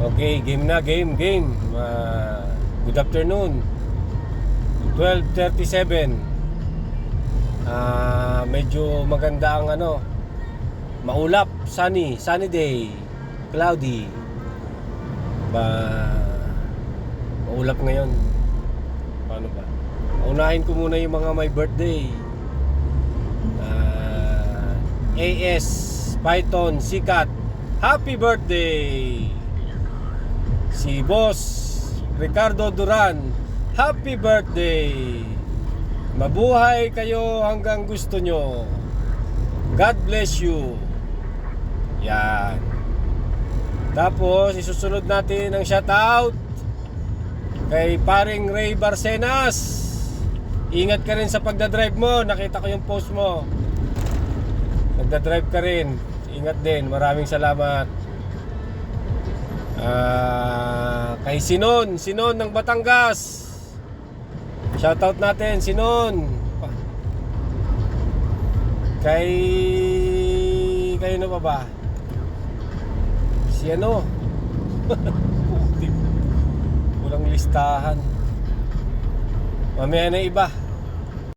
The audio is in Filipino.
Okay, game na, game. Good afternoon. 12:37. Medyo maganda ang maulap, sunny day, cloudy. Maulap ngayon. Paano ba? Unahin ko muna yung mga may birthday. AS Python Sikat, happy birthday. Si Boss Ricardo Duran, happy birthday. Mabuhay kayo hanggang gusto nyo. God bless you. Yan. Tapos isusunod natin ang shoutout kay paring Ray Barcenas. Ingat ka rin sa pagdadrive mo. Nakita ko yung post mo. Nagdadrive ka rin. Ingat din. Maraming salamat. Kay Sinon ng Batangas, shoutout natin Sinon. Kayo na ba? Si Walang listahan. Mamaya na iba.